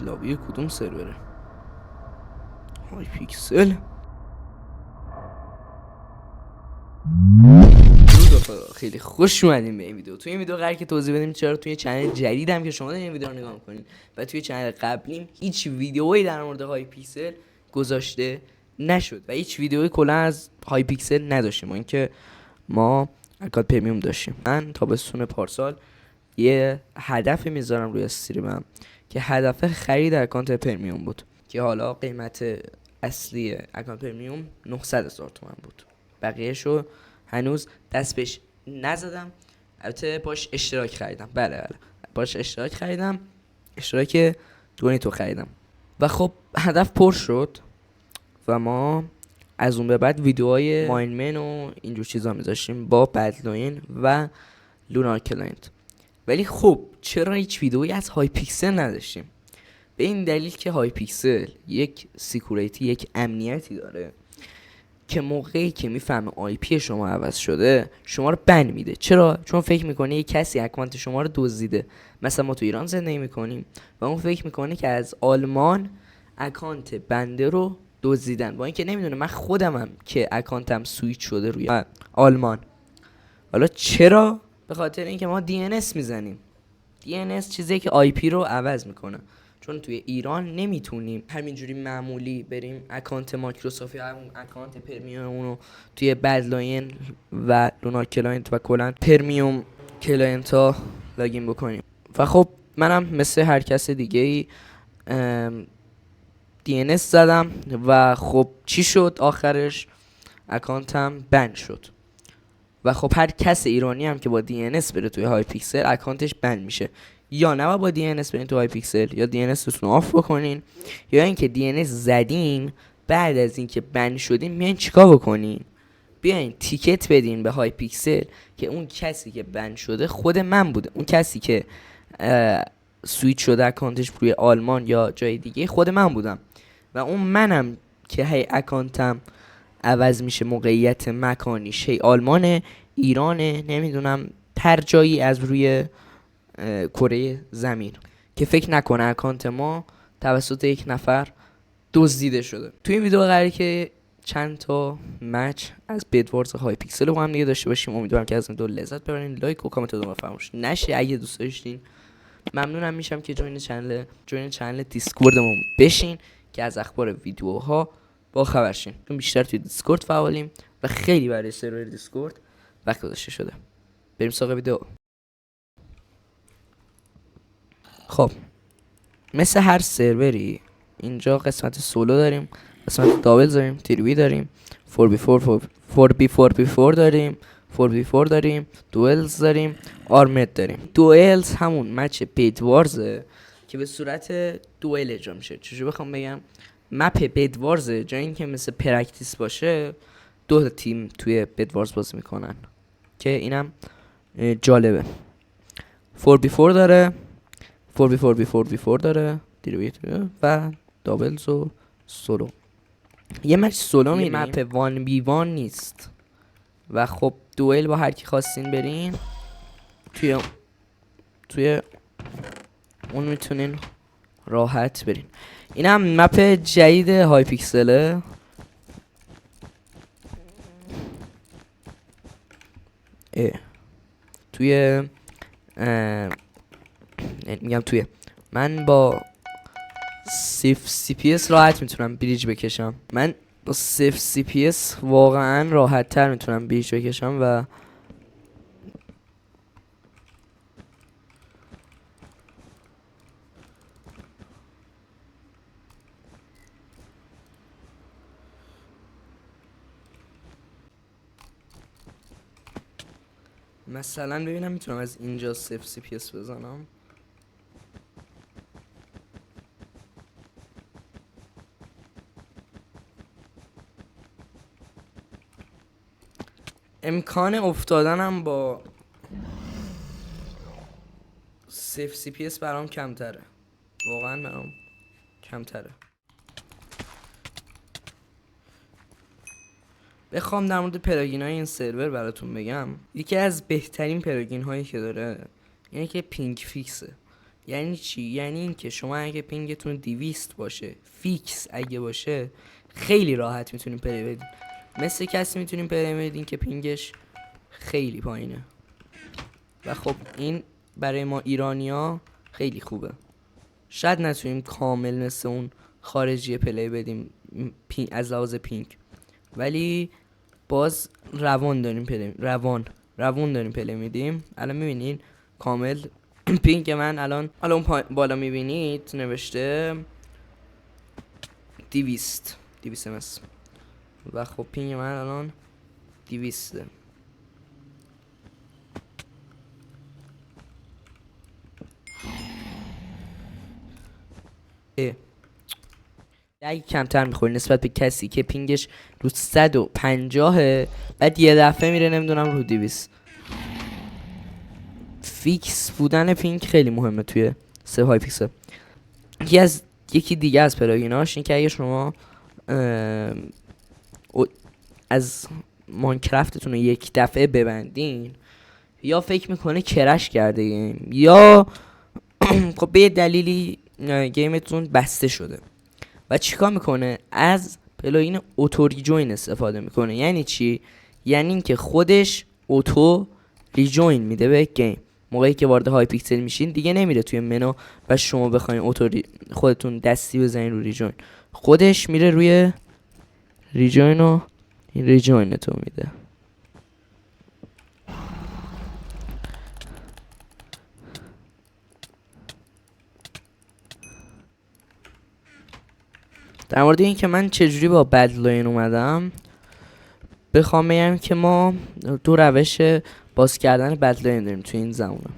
لابی کدوم سروره؟ های پیکسل. خیلی خوش اومدیم به این ویدیو. توی این ویدیو قراره که توضیح بدیم چرا توی چنل جدیدم که شما دارین این ویدیو رو نگاه می‌کنین و توی چنل قبلیم هیچ ویدیویی در مورد های پیکسل گذاشته نشد و هیچ ویدیویی کلا از های پیکسل نداشتیم. ما اینکه ما اکانت پرمیوم داشتیم. من تابستون پارسال یه هدف میذارم روی استریمم که هدف خرید اکانت پرمیوم بود که حالا قیمت اصلی اکانت پرمیوم 900,000 تومان بود. بقیه‌شو هنوز دست بهش نزدم. البته باش اشتراک خریدم. بله باش اشتراک خریدم. اشتراک دونیتو خریدم و خب هدف پر شد و ما از اون به بعد ویدیوهای ماینمن و اینجور چیزا میذاشتیم با بدلاین و لونار کلاینت. ولی خب چرا هیچ ویدیویی از های پیکسل نداشتیم؟ به این دلیل که های پیکسل یک سکیوریتی، یک امنیتی داره که موقعی که میفهمه آی پی شما عوض شده شما رو بن میده. چرا؟ چون فکر میکنه یک کسی اکانت شما رو دزدیده. مثلا ما تو ایران زندگی میکنیم و اون فکر میکنه که از آلمان اکانت بنده رو دزدیدن، با اینکه نمیدونه من خودمم که اکانتم سویچ شده روی آلمان. حالا چرا؟ به خاطر اینکه ما DNS میزنیم. DNS چیزیه که آی پی رو عوض میکنه. چون توی ایران نمیتونیم همینجوری معمولی بریم اکانت مایکروسافت یا همون اکانت پرمیوم رو توی بدلاین و لونار کلاینت و کلا پرمیوم کلاینت ها لاگین بکنیم. و خب منم مثل هر کس دیگه ای DNS زدم و خب چی شد؟ آخرش اکانتم بند شد. و خب هر کس ایرانی هم که با DNS بره توی های پیکسل اکانتش بند میشه. یا نه با DNS برین تو های پیکسل، یا DNS رو آف بکنین، یا اینکه DNS زدین بعد از اینکه بند شدین میان چیکار بکنین؟ بیاین تیکت بدین به های پیکسل که اون کسی که بند شده خود من بوده. اون کسی که سویچ شده اکانتش روی آلمان یا جای دیگه خود من بودم و اون منم که هی اکانتم عوض میشه، موقعیت مکانیش هی آلمانه، ایرانه، نمیدونم هر جایی از روی کره زمین، که فکر نکنه اکانت ما توسط یک نفر دزدیده شده. توی این ویدیو قراره که چند تا مچ از بدوارز های پیکسل رو با هم دیگه داشته باشیم. امیدوارم که از این ویدیو لذت ببرین. لایک و کامنت رو فراموش نشه. اگه دوست داشتین ممنونم میشم که جوین چنل دیسکوردمون بشین که از اخبار ویدیوها با خبر شین. چون بیشتر توی دیسکورد فعالیم و خیلی برای سرور دیسکورد وقت گذاشته شده. بریم سراغ ویدیو. خب مثل هر سروری اینجا قسمت سولو داریم، قسمت دابل داریم، تیروی داریم، 4B4 داریم، 4B4 داریم، دوئلز داریم، آرمد داریم. دوئلز همون مچ بدوارزه که به صورت دوئل اجرا میشه. چجوری بخوام بگم؟ مپ بدوارزه جای این که مثل پرکتیس باشه دو تیم توی بدوارز بازی میکنن که اینم جالبه. 4B4 داره، 4B4 داره، تیروی و دابلز و سولو. یه مچ سولو میریم، مپ 1B1 نیست و خب دوئل با هر کی خواستین برین توی اون میتونین راحت برین. این هم مپ جدید های پیکسله. توی من با صفر CPS راحت میتونم بریج بکشم. من با صفر CPS واقعا راحت تر میتونم بریج بکشم و مثلا ببینم میتونم از اینجا صفر CPS بزنم. امکان افتادنم با صفر CPS برام کمتره، واقعا برام کمتره. بخوام در مورد پلاگین های این سرور براتون بگم، یکی از بهترین پلاگین هایی که داره اینه که پینگ فیکسه. یعنی چی؟ یعنی این که شما اگه پینگتون 200 باشه، فیکس اگه باشه، خیلی راحت میتونین پلی بدین. مثل کسی میتونین پلی بدین که پینگش خیلی پایینه. و خب این برای ما ایرانیا خیلی خوبه. شاید نتونیم کامل مثل اون خارجی پلی بدیم از لحاظ پینگ، ولی باز روان داریم پلی روان داریم پلی میدیم. الان میبینین کامل پینگ من الان بالا میبینید نوشته 200 مس و خب پینگ من الان 200. اگه کمتر میخوری نسبت به کسی که پینگش رو 150 بعد یه دفعه میره نمیدونم رو 200. فیکس بودن پینگ خیلی مهمه توی سه های پیکسل. یکی دیگه از پلاگیناش این که اگه شما از ماینکرافتتون رو یک دفعه ببندین، یا فکر میکنه کرش کرده گیم، یا خب به دلیلی گیمتون بسته شده و چیکار میکنه؟ از پلاگین اوتو ریجوین استفاده میکنه. یعنی چی؟ یعنی اینکه خودش اوتو ریجوین میده به گیم. موقعی که وارد های پیکسل میشین دیگه نمیره توی منو و شما بخواین خودتون دستی بزنین رو ریجوین، خودش میره روی ریجوین و این ریجوینتو میده. در مورد این که من چجوری با بدلاین اومدم بخوام بگم که ما دو روش باز کردن بدلاین داریم توی این زمانه.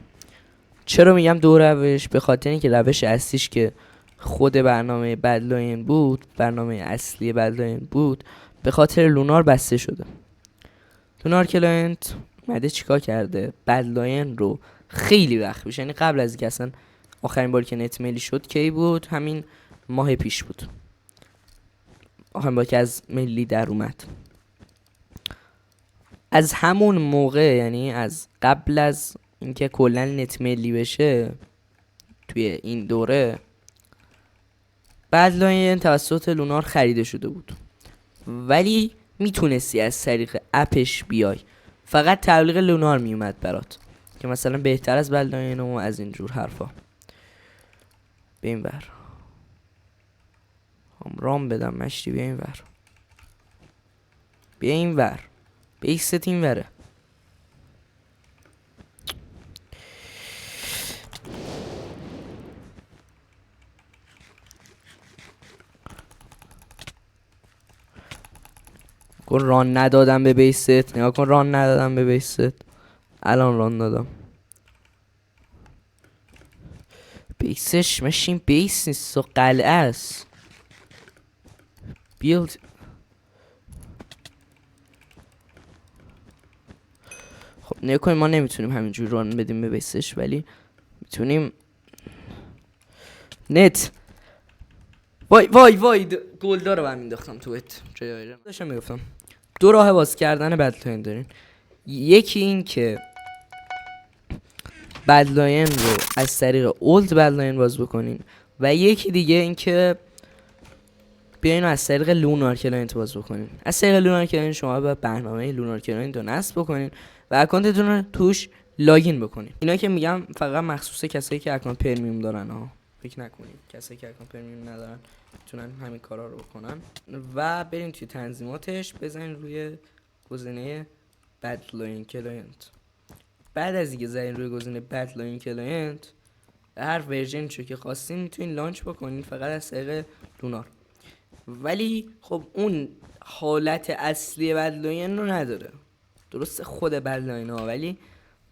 چرا میگم دو روش؟ به خاطر اینکه روش اصلیش که خود برنامه بدلاین بود، برنامه اصلی بدلاین بود، به خاطر لونار بسته شده. لونار کلاینت اومده چیکار کرده؟ بدلاین رو خیلی وقت پیش، یعنی قبل از اینکه اصلا آخرین بار که نت ملی شد کی بود؟ همین ماه پیش بود، آخرین بار که از ملی در اومد. از همون موقع، یعنی از قبل از اینکه کلا نت ملی بشه توی این دوره، بدلاین توسط لونار خریده شده بود، ولی میتونستی از طریق اپش بیای، فقط تبلیغ لونار میومد برات که مثلا بهتر از بدلاین و از اینجور حرفا. به این ور رام بدم مشتی، بیا این ور، بیا این ور، بیست این وره. ران ندادم به بیست، نگاه کن ران ندادم به بیست، الان ران دادم. بیسش ماشین بیس نیست و قلعه است. بیلد خب نگاه کنیم، ما نمیتونیم همینجور ران بدیم به بیسش، ولی میتونیم نت. وای وای وای گلدار رو مینداختم تو ات. داشتم میگفتم دو راه باز کردن بدلاین دارین. یکی این که بدلاین رو از طریق اولد بدلاین باز بکنین، و یکی دیگه این که بیاین از طریق لونار کلاینت باز بکنین. از طریق لونار کلاینت شما به برنامه لونار کلاینت رو نصب بکنین و اکانتتون رو توش لاگین بکنین. اینا که میگم فقط مخصوص کسایی که اکانت پرمیوم دارن ها، فکر نکنید کسایی که اکانت پرمیوم ندارن میتونن همین کارا رو بکنن. و برین توی تنظیماتش بزنین روی گزینه بدلاین کلاینت. بعد از اینکه زدین روی گزینه بدلاین کلاینت، هر ورژنی چو که خواستین میتونین لانچ بکنین فقط از طریق لونار. ولی خب اون حالت اصلی بدلاین رو نداره، درست خود بدلاین ها، ولی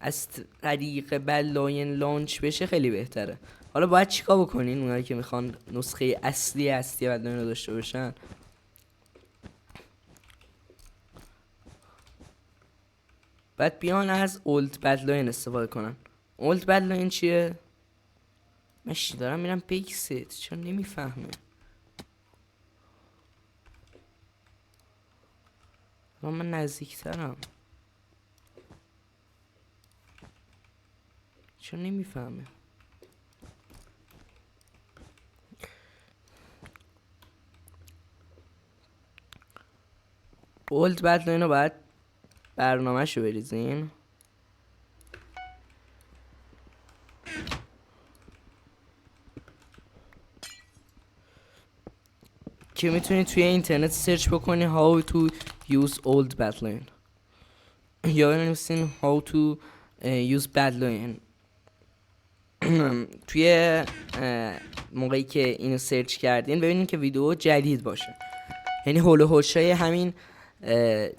از طریق بدلاین لانچ بشه خیلی بهتره. حالا باید چیکار بکنین اونایی که میخوان نسخه اصلی بدلاین رو داشته باشن؟ بعد بیان از اولد بدلاین استفاده کنن. اولد بدلاین چیه؟ ماشی دارم میرم پیکست، چرا نمیفهمه؟ من نزدیکترم، چرا نمیفهمه؟ اولد بتلاین رو باید برنامه‌شو بریزین. که میتونی توی اینترنت سرچ بکنی how to use old battleline یا بنویسین how to use battleline. توی موقعی که اینو سرچ کردین ببینین که ویدیو جدید باشه، یعنی هول و هوشای همین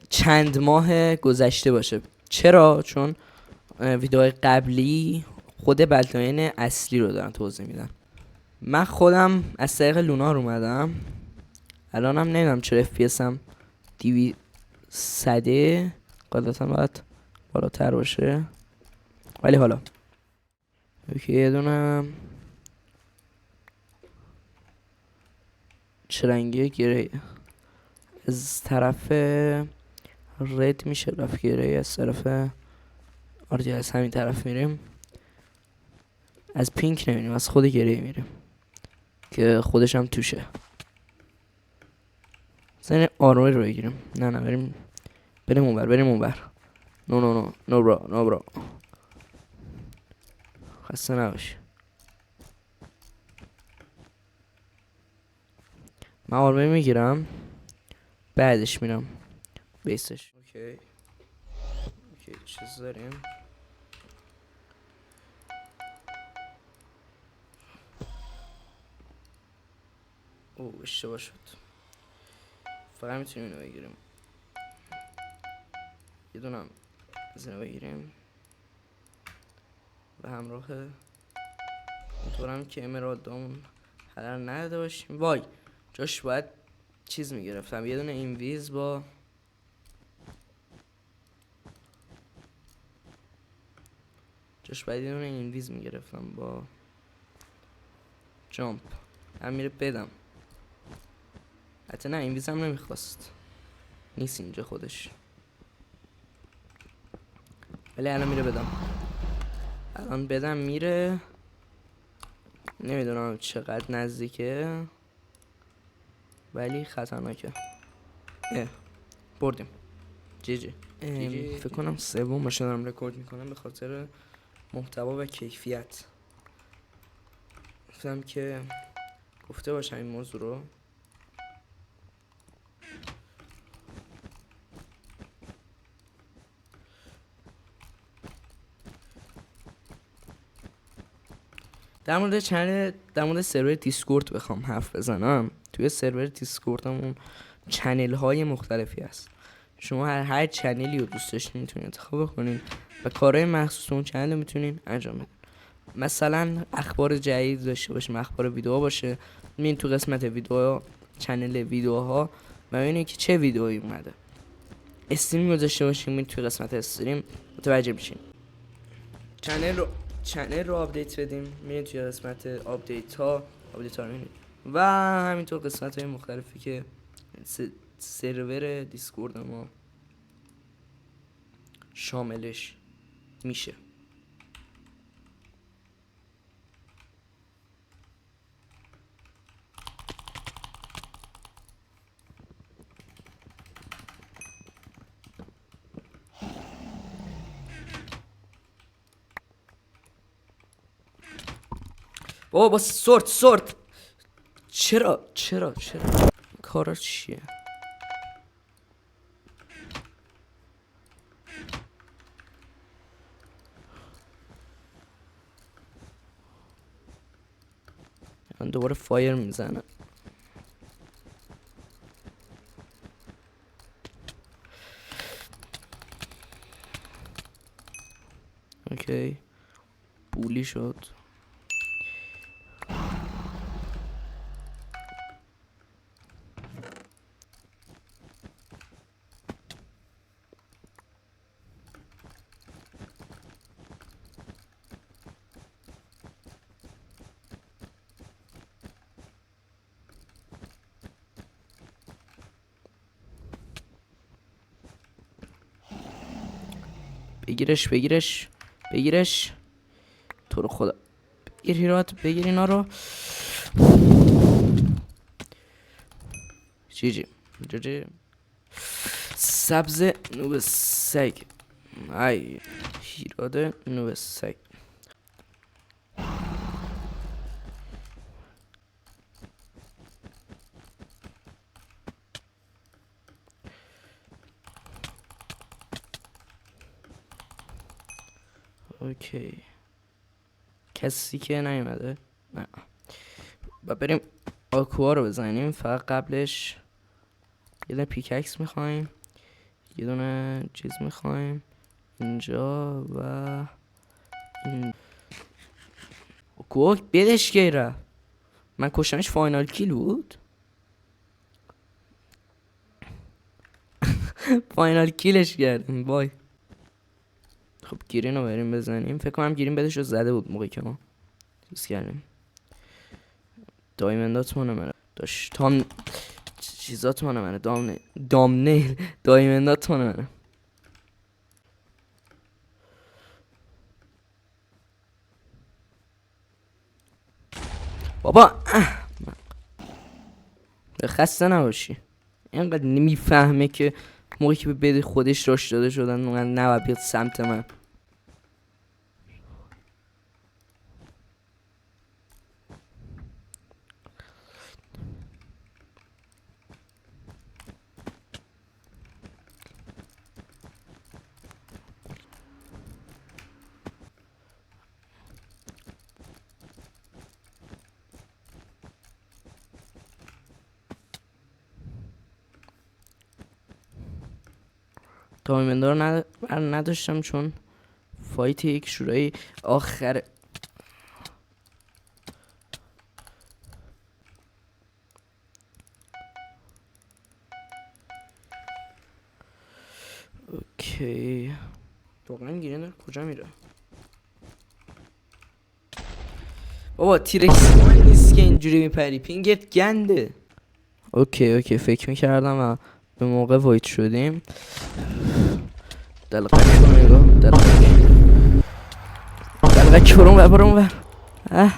چند ماه گذشته باشه. چرا؟ چون ویدیوهای قبلی خود بتلاین اصلی رو دارن توضیح میدن. من خودم از طریق لونار اومدم، الانم نمیدونم چرا FPS هم 200 قاعدتا باید بالاتر باشه، ولی حالا اوکی. یه دونه چرنگی گره از طرف رد میشه رفت، گره از طرف آرجی از همین طرف میریم، از پینک نمیریم، از خود گره میریم که خودش هم توشه. زنی آروی رو بگیریم. نه بریم اونور. نو برا خسته نباشی. من آرمه میگیرم بعدش میرم بیسش. اوکی چیز داریم. او اشتباه شد، فقط میتونیم اینو بگیریم. یه دونم از اینو بگیریم به همراه اونطورم که امراد دامون هدر نداده باشیم. وای جاش باید چیز میگرفتم، یه دونه اینویز با میگرفتم با جامپ. هم میره بدم، حتی نه اینویز هم نمیخواست، نیست اینجا خودش، ولی الان میره بدم. الان بدم میره، نمیدونم چقدر نزدیکه ولی خطرناکه. بردیم. جی فکر کنم سوم باشه دارم رکورد میکنم به خاطر محتوا و کیفیت. گفتم که گفته باشم این موضوع رو. در مورد سرور دیسکورد بخوام حرف بزنم، توی سرور دیسکوردمون چنل های مختلفی هست. شما هر چنلی رو دوست داشتین میتونین انتخاب کنین و کارهای مخصوص اون چنل میتونین انجام بدین. مثلا اخبار جدید داشته باشیم، اخبار ویدیو باشه، میرین تو قسمت ویدیو چنل ویدیوها و ببینید که چه ویدیویی اومده. استریم گذاشته باشیم، میرین تو قسمت استریم متوجه میشین. چنل رو آپدیت بدیم، میرین توی قسمت آپدیت ها رو میرین و همینطور قسمت های مختلفی که سرور دیسکورد ما شاملش میشه. با سورت چرا کارا چیه؟ من دوباره فایر میزنم. اوکی بولی شد. بگیرش تو رو خدا. بگیر هیرات، بگیر اینا رو. جی سبز نوب سگ. ای هیراد نوب سگ. اوکی کسی که نیومده نه و بریم آکوا رو بزنیم. فقط قبلش یه دونه پیککس میخوایم، یه دونه چیز میخوایم اینجا و این. آکوا بدش گیره من کشتمش. فاینال کیل بود. فاینال کیلش کردیم. وای خب گیرین رو بریم بزنیم. فکر کنم گیرین بدش رو زده بود موقعی که ما چیز کردیم. دایمندات مونه منه داشت تام چیزات مونه منه دامنیل دایمندات مونه منه. بابا خسته نباشی. اینقدر نمیفهمه که موقعی که به بده خودش راش داده شدن من نباید بیاد سمت من. دایمندار نداشتم چون فایت یک شورایی آخر. اوکی واقعا گیرنده کجا میره؟ بابا تیرکس نیست که اینجوری میپری. پینگت گنده. اوکی فکر میکردم و به موقع وایت شدیم. دلقک رو نگاه دلقک برون بر.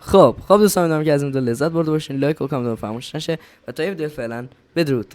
خب دوستان امیدوارم که از این ویدیو لذت برده باشین. لایک و کامنت فراموش نشه و تا یه ویدیو فعلا بدرود.